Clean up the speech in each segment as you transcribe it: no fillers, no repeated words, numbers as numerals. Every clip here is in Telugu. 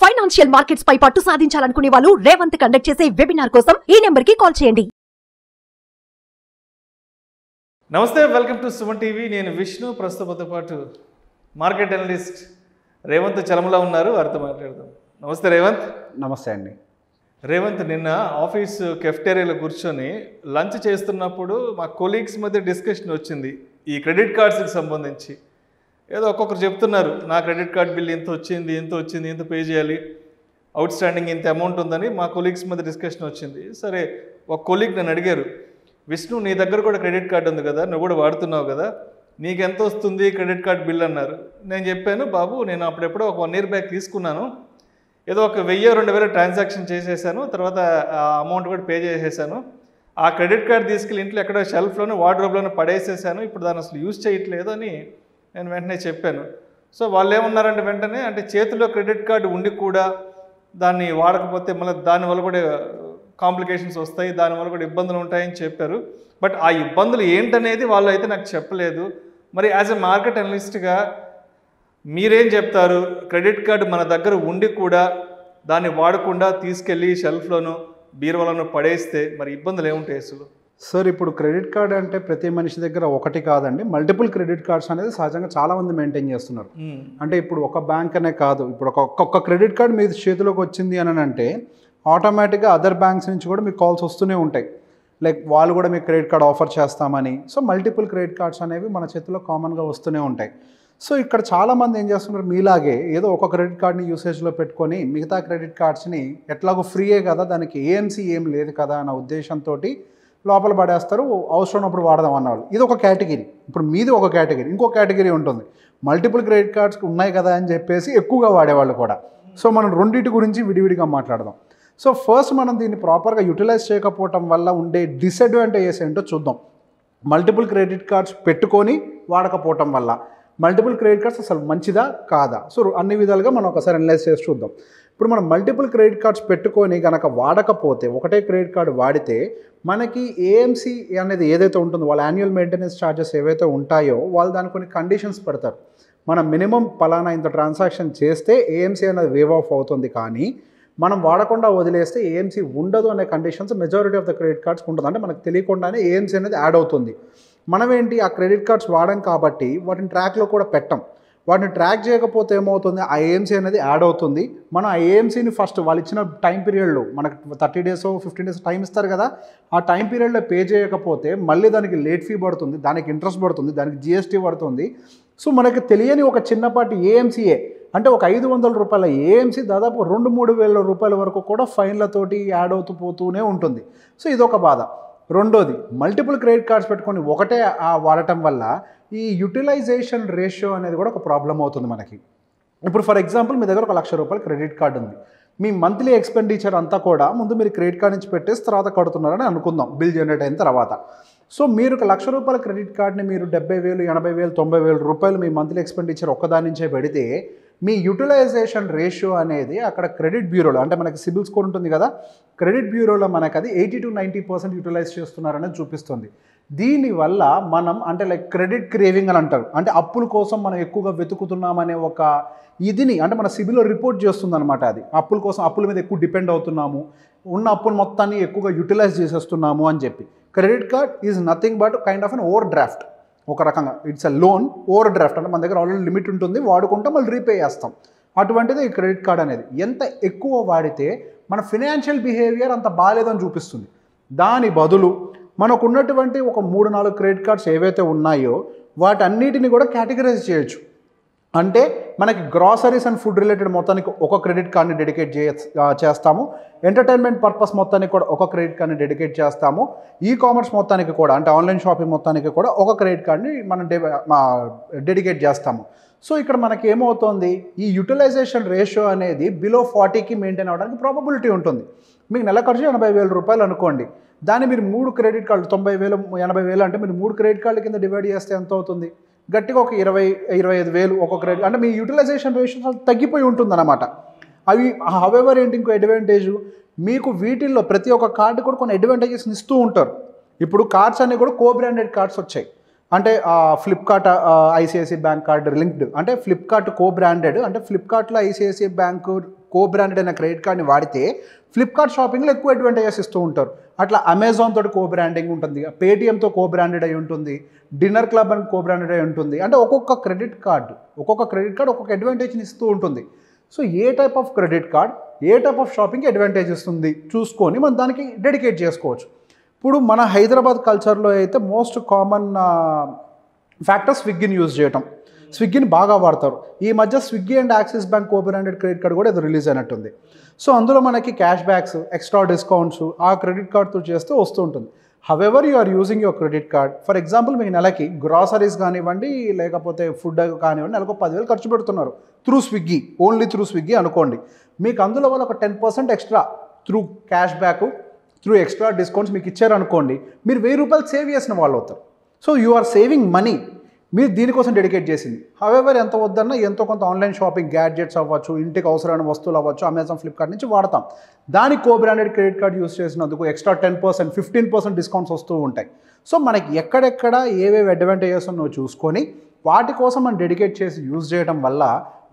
ఫైనాన్షియల్ మార్కెట్స్ పై పట్టు సాధించాలనుకునే వాళ్ళు రేవంత్ కండక్ట్ చేసే వెబినార్ కోసం ఈ నెంబర్ కి కాల్ చేయండి. నమస్తే, వెల్కమ్ టు సుమన్ టీవీ. నేను విష్ణు. ప్రస్తుతంతో పాటు మార్కెట్ అనలిస్ట్ రేవంత్ చలమలా ఉన్నారు. వారితో మాట్లాడదాం. నమస్తే రేవంత్. నమస్తే అండి. రేవంత్, నిన్న ఆఫీస్ కెఫ్టేరియాలో కూర్చొని లంచ్ చేస్తున్నప్పుడు మా కొలీగ్స్ మధ్య డిస్కషన్ వచ్చింది ఈ క్రెడిట్ కార్డ్స్కి సంబంధించి. ఏదో ఒక్కొక్కరు చెప్తున్నారు, నా క్రెడిట్ కార్డ్ బిల్ ఇంత వచ్చింది, ఇంత పే చేయాలి, అవుట్ స్టాండింగ్ ఇంత అమౌంట్ ఉందని మా కొలీగ్స్ మధ్య డిస్కషన్ వచ్చింది. సరే, ఒక కొలీగ్ నన్ను అడిగారు, విష్ణు నీ దగ్గర కూడా క్రెడిట్ కార్డు ఉంది కదా, నువ్వు కూడా వాడుతున్నావు కదా, నీకు ఎంత వస్తుంది క్రెడిట్ కార్డ్ బిల్ అన్నారు. నేను చెప్పాను, బాబు నేను అప్పుడెప్పుడో ఒక 1 year బ్యాక్ తీసుకున్నాను, ఏదో ఒక 1000-2000 ట్రాన్సాక్షన్ చేసేసాను, తర్వాత ఆ అమౌంట్ కూడా పే చేసేసాను. ఆ క్రెడిట్ కార్డ్ తీసుకెళ్ళి ఇంట్లో ఎక్కడో షెల్ఫ్లోనే వార్డ్రోబ్లోనే పడేసేసాను, ఇప్పుడు దాన్ని అసలు యూజ్ చేయట్లేదు అని నేను వెంటనే చెప్పాను. సో వాళ్ళు ఏమన్నారంటే వెంటనే, అంటే చేతిలో క్రెడిట్ కార్డు ఉండి కూడా దాన్ని వాడకపోతే మళ్ళీ దానివల్ల కూడా కాంప్లికేషన్స్ వస్తాయి, దానివల్ల కూడా ఇబ్బందులు ఉంటాయని చెప్పారు. బట్ ఆ ఇబ్బందులు ఏంటనేది వాళ్ళు అయితే నాకు చెప్పలేదు. మరి యాజ్ ఎ మార్కెట్ అనలిస్ట్గా మీరేం చెప్తారు? క్రెడిట్ కార్డు మన దగ్గర ఉండి కూడా దాన్ని వాడకుండా తీసుకెళ్ళి షెల్ఫ్లోనూ బీరువాలను పడేస్తే మరి ఇబ్బందులు ఏముంటాయి అసలు? సార్, ఇప్పుడు క్రెడిట్ కార్డ్ అంటే ప్రతి మనిషి దగ్గర ఒకటి కాదండి, మల్టిపుల్ క్రెడిట్ కార్డ్స్ అనేది సహజంగా చాలామంది మెయింటైన్ చేస్తున్నారు. అంటే ఇప్పుడు ఒక బ్యాంక్ అనే కాదు, ఇప్పుడు ఒక్కొక్క క్రెడిట్ కార్డ్ మీ చేతిలోకి వచ్చింది అని అంటే ఆటోమేటిక్గా అదర్ బ్యాంక్స్ నుంచి కూడా మీకు కాల్స్ వస్తూనే ఉంటాయి. లైక్ వాళ్ళు కూడా మీకు క్రెడిట్ కార్డ్ ఆఫర్ చేస్తామని. సో మల్టిపుల్ క్రెడిట్ కార్డ్స్ అనేవి మన చేతిలో కామన్గా వస్తూనే ఉంటాయి. సో ఇక్కడ చాలామంది ఏం చేస్తున్నారు, మీలాగే ఏదో ఒక క్రెడిట్ కార్డ్ని యూసేజ్లో పెట్టుకొని మిగతా క్రెడిట్ కార్డ్స్ని ఎట్లాగో ఫ్రీయే కదా, దానికి ఏఎంసీ ఏం లేదు కదా అన్న ఉద్దేశంతో లోపల పడేస్తారు, అవసరం ఉన్నప్పుడు వాడదాం అన్నవాళ్ళు. ఇది ఒక కేటగిరీ. ఇప్పుడు మీది ఒక కేటగిరీ, ఇంకో కేటగిరీ ఉంటుంది, మల్టిపుల్ క్రెడిట్ కార్డ్స్ ఉన్నాయి కదా అని చెప్పేసి ఎక్కువగా వాడేవాళ్ళు కూడా. సో మనం రెండింటి గురించి విడివిడిగా మాట్లాడదాం. సో ఫస్ట్ మనం దీన్ని ప్రాపర్గా యూటిలైజ్ చేయకపోవటం వల్ల ఉండే డిసడ్వాంటేజెస్ ఏంటో చూద్దాం. మల్టిపుల్ క్రెడిట్ కార్డ్స్ పెట్టుకొని వాడకపోవటం వల్ల మల్టిపుల్ క్రెడిట్ కార్డ్స్ అసలు మంచిదా కాదా? సో అన్ని విధాలుగా మనం ఒకసారి అనలైజ్ చేసి చూద్దాం. ఇప్పుడు మనం మల్టిపుల్ క్రెడిట్ కార్డ్స్ పెట్టుకొని కనుక వాడకపోతే, ఒకటే క్రెడిట్ కార్డు వాడితే మనకి ఏఎంసీ అనేది ఏదైతే ఉంటుందో, వాళ్ళ యాన్యువల్ మెయింటెనెన్స్ ఛార్జెస్ ఏవైతే ఉంటాయో వాళ్ళు దానికి కొన్ని కండిషన్స్ పెడతారు. మనం మినిమం పలానా ఇంత ట్రాన్సాక్షన్ చేస్తే ఏఎంసీ అనేది వేవ్ ఆఫ్ అవుతుంది, కానీ మనం వాడకుండా వదిలేస్తే ఏఎంసీ ఉండదు అనే conditions majority of the credit కార్డ్స్కి ఉంటుంది. అంటే మనకు తెలియకుండానే ఏఎంసీ అనేది యాడ్ అవుతుంది. మనం ఏంటి, ఆ క్రెడిట్ కార్డ్స్ వాడాం కాబట్టి వాటిని ట్రాక్లో కూడా పెట్టాం. వాటిని ట్రాక్ చేయకపోతే ఏమవుతుంది, ఆ ఏఎంసీ అనేది యాడ్ అవుతుంది. మనం ఆ ఏఎంసీని ఫస్ట్ వాళ్ళు ఇచ్చిన టైం పీరియడ్లో, మనకు 30 days 15 days టైం ఇస్తారు కదా, ఆ టైం పీరియడ్లో పే చేయకపోతే మళ్ళీ దానికి లేట్ ఫీ పడుతుంది, దానికి ఇంట్రెస్ట్ పడుతుంది, దానికి జిఎస్టీ పడుతుంది. సో మనకి తెలియని ఒక చిన్నపాటి ఏఎంసీఏ, అంటే ఒక 500 రూపాయల ఏఎంసీ దాదాపు 2-3 వేల రూపాయల వరకు కూడా ఫైన్లతోటి యాడ్ అవుతూ పోతూనే ఉంటుంది. సో ఇదొక బాధ. రెండోది, మల్టిపుల్ క్రెడిట్ కార్డ్స్ పెట్టుకొని ఒకటే వాడటం వల్ల ఈ యూటిలైజేషన్ రేషియో అనేది కూడా ఒక ప్రాబ్లం అవుతుంది మనకి. ఇప్పుడు ఫర్ ఎగ్జాంపుల్ మీ దగ్గర 1 లక్ష రూపాయల క్రెడిట్ కార్డు ఉంది. మీ మంత్లీ ఎక్స్పెండిచర్ అంతా కూడా ముందు మీరు క్రెడిట్ కార్డ్ నుంచి పెట్టేసి తర్వాత కడుతున్నారని అనుకుందాం, బిల్ జనరేట్ అయిన తర్వాత. సో మీరు 1 లక్ష రూపాయల క్రెడిట్ కార్డ్ని మీరు 70,000, 80,000, 90,000 రూపాయలు మీ మంత్లీ ఎక్స్పెండిచర్ ఒక్కదాని నుంచే పెడితే మీ యూటిలైజేషన్ రేషియో అనేది అక్కడ క్రెడిట్ బ్యూరోలో, అంటే మనకి సిబిల్ స్కోర్ ఉంటుంది కదా, క్రెడిట్ బ్యూరోలో మనకు అది 80-90% యూటిలైజ్ చేస్తున్నారనేది చూపిస్తుంది. దీనివల్ల మనం అంటే లైక్ క్రెడిట్ క్రేవింగ్ అని అంటారు, అంటే అప్పుల కోసం మనం ఎక్కువగా వెతుకుతున్నామనే ఒక ఇదిని, అంటే మన సిబిల్లో రిపోర్ట్ చేస్తుంది అనమాట. అది అప్పుల కోసం, అప్పుల మీద ఎక్కువ డిపెండ్ అవుతున్నాము, ఉన్న అప్పుల మొత్తాన్ని ఎక్కువగా యూటిలైజ్ చేసేస్తున్నాము అని చెప్పి. Credit card is nothing but kind of an over draft. ఒక రకంగా it's a loan over draft, అంటే మన దగ్గర ఆల్రెడీ లిమిట్ ఉంటుంది, వాడుకుంటాం, మళ్ళీ రీపే చేస్తాం. అటువంటిది ఈ క్రెడిట్ కార్డ్ అనేది. ఎంత ఎక్కువ వాడితే మన ఫినాన్షియల్ బిహేవియర్ అంత బాగాలేదని చూపిస్తుంది. దాని బదులు మనకు ఉన్నటువంటి ఒక 3-4 క్రెడిట్ కార్డ్స్ ఏవైతే ఉన్నాయో వాటన్నిటిని కూడా కేటగరైజ్ చేయొచ్చు. అంటే మనకి గ్రాసరీస్ అండ్ ఫుడ్ రిలేటెడ్ మొత్తానికి ఒక క్రెడిట్ కార్డ్ని డెడికేట్ చేస్తాము, ఎంటర్టైన్మెంట్ పర్పస్ మొత్తానికి కూడా ఒక క్రెడిట్ కార్డ్ని డెడికేట్ చేస్తాము, ఈ కామర్స్ మొత్తానికి కూడా, అంటే ఆన్లైన్ షాపింగ్ మొత్తానికి కూడా ఒక క్రెడిట్ కార్డ్ని మనం డెడికేట్ చేస్తాము. సో ఇక్కడ మనకి ఏమవుతుంది, ఈ యూటిలైజేషన్ రేషియో అనేది బిలో 40కి మెయింటైన్ అవ్వడానికి ప్రాబబిలిటీ ఉంటుంది. మీకు నెల ఖర్చు 80,000 రూపాయలు అనుకోండి, దాన్ని మీరు 3 క్రెడిట్ కార్డులు 90,000, 80,000 అంటే మీరు 3 క్రెడిట్ కార్డుల కింద డివైడ్ చేస్తే ఎంత అవుతుంది, గట్టిగా ఒక 20-25,000 ఒక క్రెడిట్, అంటే మీ యూటిలైజేషన్ రేషియో తగ్గిపోయి ఉంటుంది అన్నమాట. అవి హవెవర్ ఏంటి, ఇంకో అడ్వాంటేజ్, మీకు వీటిల్లో ప్రతి ఒక్క కార్డు కూడా కొన్ని అడ్వాంటేజెస్ని ఇస్తూ ఉంటారు. ఇప్పుడు కార్డ్స్ అన్నీ కూడా కో-బ్రాండెడ్ కార్డ్స్ వచ్చాయి. అంటే Flipkart ICICI bank card linked, అంటే ఫ్లిప్కార్ట్ కో బ్రాండెడ్, అంటే ఫ్లిప్కార్ట్లో ఐసిఐసిఐ బ్యాంకు కో బ్రాండెడ్ అయిన క్రెడిట్ కార్డ్ని వాడితే ఫ్లిప్కార్ట్ షాపింగ్లో ఎక్కువ అడ్వాంటేజెస్ ఇస్తూ ఉంటారు. అట్లా అమెజాన్ తోటి కో బ్రాండింగ్ ఉంటుంది, పేటిఎంతో కో బ్రాండెడ్ అయి ఉంటుంది, డిన్నర్ క్లబ్ అని కో బ్రాండెడ్ అయి ఉంటుంది. అంటే ఒక్కొక్క క్రెడిట్ కార్డు ఒక్కొక్క అడ్వాంటేజ్ని ఇస్తూ ఉంటుంది. So A type of credit card A type of షాపింగ్కి అడ్వాంటేజ్ ఇస్తుంది చూసుకొని మనం దానికి డెడికేట్ చేసుకోవచ్చు. ఇప్పుడు మన హైదరాబాద్ కల్చర్లో అయితే మోస్ట్ కామన్ ఫ్యాక్టర్ స్విగ్గీని యూజ్ చేయటం. స్విగ్గీని బాగా వాడతారు. ఈ మధ్య Swiggy and Axis bank co branded credit card కూడా ఏదో రిలీజ్ అయినట్టుంది. సో అందులో మనకి క్యాష్ బ్యాక్స్, ఎక్స్ట్రా డిస్కౌంట్స్ ఆ క్రెడిట్ కార్డ్తో చేస్తే వస్తూ ఉంటుంది. However you are using your credit card, for example మీకు నెలకి గ్రాసరీస్ కానివ్వండి లేకపోతే ఫుడ్ కానివ్వండి నెలకు 10,000 ఖర్చు పెడుతున్నారు through Swiggy, only through Swiggy అనుకోండి. మీకు అందులో వాళ్ళు ఒక 10% extra through cashback, through extra discounts మీకు ఇచ్చారనుకోండి, మీరు 1000 రూపాయలు సేవ్ చేసిన వాళ్ళు అవుతారు. So you are saving money, మీరు దీనికోసం డెడికేట్ చేసింది. హవెవర్ ఎంత వద్దన్నా ఎంతో కొంత ఆన్లైన్ షాపింగ్, గ్యాడ్జెట్స్ అవ్వచ్చు, ఇంటికి అవసరమైన వస్తువులు అవ్వచ్చు, అమెజాన్, ఫ్లిప్కార్ట్ నుంచి వాడతాం. దానికి కో బ్రాండెడ్ క్రెడిట్ కార్డ్ యూస్ చేసినందుకు ఎక్స్ట్రా 10%, 15% డిస్కౌంట్స్ వస్తూ ఉంటాయి. సో మనకి ఎక్కడెక్కడ ఏవేవి అడ్వాంటేజెస్ ఉన్నాయో చూసుకొని వాటి కోసం మనం డెడికేట్ చేసి యూజ్ చేయడం వల్ల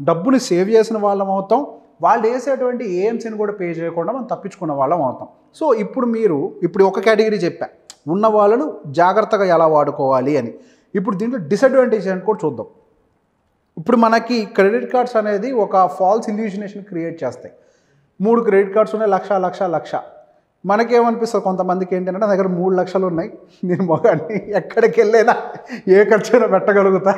డబ్బుని సేవ్ చేసిన వాళ్ళం అవుతాం. వాళ్ళు వేసేటువంటి ఏఎంసీని కూడా పే చేయకుండా మనం తప్పించుకున్న వాళ్ళం అవుతాం. సో ఇప్పుడు ఒక కేటగిరీ చెప్పా, ఉన్న వాళ్ళను జాగ్రత్తగా ఎలా వాడుకోవాలి అని. ఇప్పుడు దీంట్లో డిసడ్వాంటేజ్ అని కూడా చూద్దాం. ఇప్పుడు మనకి క్రెడిట్ కార్డ్స్ అనేది ఒక ఫాల్స్ ఇల్యూషనేషన్ క్రియేట్ చేస్తాయి. 3 క్రెడిట్ కార్డ్స్ ఉన్నాయి, లక్ష. మనకేమనిపిస్తుంది కొంతమందికి ఏంటంటే నా దగ్గర 3 లక్షలు ఉన్నాయి, నేను మొగాన్ని ఎక్కడికి వెళ్ళైనా ఏ ఖర్చైనా పెట్టగలుగుతా.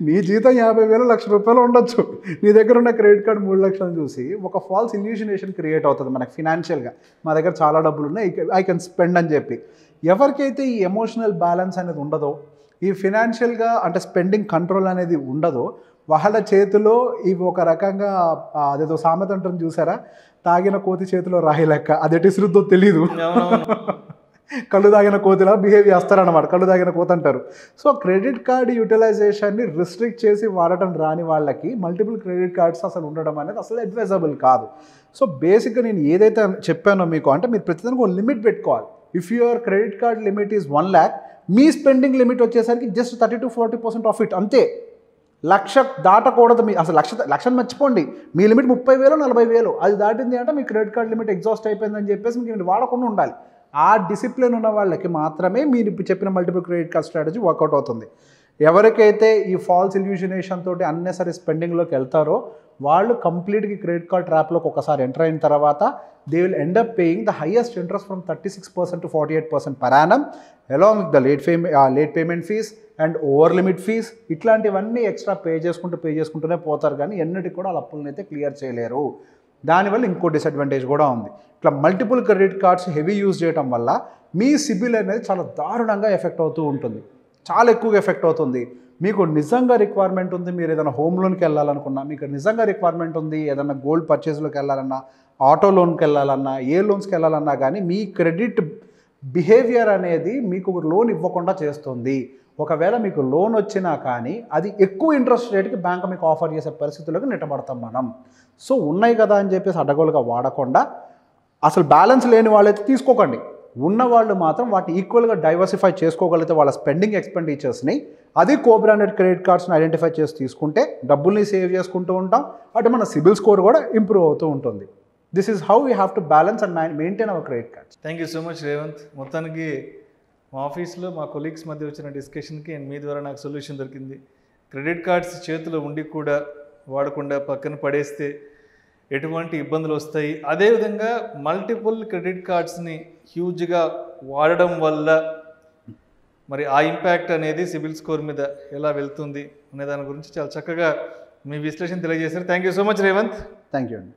నీ జీతం 50,000 ₹1,00,000 ఉండొచ్చు, నీ దగ్గర ఉన్న క్రెడిట్ కార్డ్ 3 లక్షలు చూసి ఒక ఫాల్స్ ఇల్యూషనేషన్ క్రియేట్ అవుతుంది మనకి ఫినాన్షియల్గా. మా దగ్గర చాలా డబ్బులు ఉన్నాయి, ఐ కెన్ స్పెండ్ అని చెప్పి. ఎవరికైతే ఈ ఎమోషనల్ బ్యాలెన్స్ అనేది ఉండదో, ఈ ఫినాన్షియల్గా అంటే స్పెండింగ్ కంట్రోల్ అనేది ఉండదో, వాళ్ళ చేతిలో ఇవి ఒక రకంగా అదేదో సామెత ఉంటుంది చూసారా, తాగిన కోతి చేతిలో రాయి లెక్క, అది ఎటు ఇసురుద్దో తెలీదు. కళ్ళు తాగిన కోతిలా బిహేవ్ చేస్తారన్నమాట, కళ్ళు తాగిన కోత అంటారు. సో క్రెడిట్ కార్డ్ యూటిలైజేషన్ని రిస్ట్రిక్ట్ చేసి వాడటం రాని వాళ్ళకి మల్టిపుల్ క్రెడిట్ కార్డ్స్ అసలు ఉండడం అనేది అసలు అడ్వైజబుల్ కాదు. సో బేసిక్గా నేను ఏదైతే చెప్పానో మీకు, అంటే మీరు ప్రతిదానికి ఒక లిమిట్ పెట్టుకోవాలి. If your credit card limit is 1 lakh, me spending limit వచ్చేసరికి జస్ట్ 30-40% ఆఫ్ ఇట్ అంతే. 1,00,000 దాటకూడదు. మీ అసలు లక్షను మర్చిపోండి, మీ లిమిట్ 30,000-40,000, అది దాటింది అంటే మీ క్రెడిట్ కార్డ్ లిమిట్ ఎగ్జాస్ట్ అయిపోయిందని చెప్పేసి మీకు వాడకుండా ఉండాలి. ఆ డిసిప్లిన్ ఉన్న వాళ్ళకి మాత్రమే మీరు ఇప్పుడు చెప్పిన multiple credit card strategy work out అవుతుంది. ఎవరికైతే ఈ ఫాల్స్ ఇల్యూషనేషన్ తోటి అన్నెసరీ స్పెండింగ్లోకి వెళ్తారో వాళ్ళు కంప్లీట్గా క్రెడిట్ కార్డ్ ట్రాప్లోకి ఒకసారి ఎంటర్ అయిన తర్వాత they will end up paying the highest interest from 36% to 48% per annum, along with the late payment fees and over limit fees. ఇట్లాంటివన్నీ ఎక్స్ట్రా పే చేసుకుంటూనే పోతారు, కానీ ఎన్నిటికి కూడా వాళ్ళ అప్పులను అయితే క్లియర్ చేయలేరు. దానివల్ల ఇంకో డిసడ్వాంటేజ్ కూడా ఉంది. ఇట్లా multiple credit cards heavy use చేయడం వల్ల మీ సిబిల్ అనేది చాలా దారుణంగా ఎఫెక్ట్ అవుతూ ఉంటుంది, చాలా ఎక్కువగా ఎఫెక్ట్ అవుతుంది. మీకు నిజంగా రిక్వైర్మెంట్ ఉంది, మీరు ఏదైనా హోమ్ లోన్కి వెళ్ళాలనుకున్నా, మీకు నిజంగా రిక్వైర్మెంట్ ఉంది, ఏదైనా గోల్డ్ పర్చేస్లోకి వెళ్ళాలన్నా, ఆటో లోన్కి వెళ్ళాలన్నా, ఏ లోన్స్కి వెళ్ళాలన్నా కానీ మీ క్రెడిట్ బిహేవియర్ అనేది మీకు లోన్ ఇవ్వకుండా చేస్తుంది. ఒకవేళ మీకు లోన్ వచ్చినా కానీ అది ఎక్కువ ఇంట్రెస్ట్ రేట్కి బ్యాంక్ మీకు ఆఫర్ చేసే పరిస్థితులకు నెట్టబడతాం మనం. సో ఉన్నాయి కదా అని చెప్పేసి అడ్డగోలుగా వాడకుండా, అసలు బ్యాలెన్స్ లేని వాళ్ళైతే తీసుకోకండి. ఉన్నవాళ్ళు మాత్రం వాటిని ఈక్వల్గా డైవర్సిఫై చేసుకోగలిగితే వాళ్ళ స్పెండింగ్ ఎక్స్పెండిచర్స్ని, అది కో బ్రాండెడ్ క్రెడిట్ కార్డ్స్ని ఐడెంటిఫై చేసి తీసుకుంటే డబ్బుల్ని సేవ్ చేసుకుంటూ ఉంటాం, అటు మన సిబిల్ స్కోర్ కూడా ఇంప్రూవ్ అవుతూ ఉంటుంది. This is how we have to balance and maintain hour credit cards. Thank you so much Revanth. మొత్తానికి మా ఆఫీస్లో మా కొలీగ్స్ మధ్య వచ్చిన డిస్కషన్కి మీ ద్వారా నాకు సొల్యూషన్ దొరికింది. క్రెడిట్ కార్డ్స్ చేతిలో ఉండి కూడా వాడకుండా పక్కన పడేస్తే ఎటువంటి ఇబ్బందులు వస్తాయి, అదేవిధంగా మల్టిపుల్ క్రెడిట్ కార్డ్స్ని హ్యూజ్గా వాడడం వల్ల మరి ఆ ఇంపాక్ట్ అనేది సిబిల్ స్కోర్ మీద ఎలా వెళ్తుంది అనే దాని గురించి చాలా చక్కగా మీ విశ్లేషణ తెలియజేశారు. Thank you so much Revanth. Thank you అండి.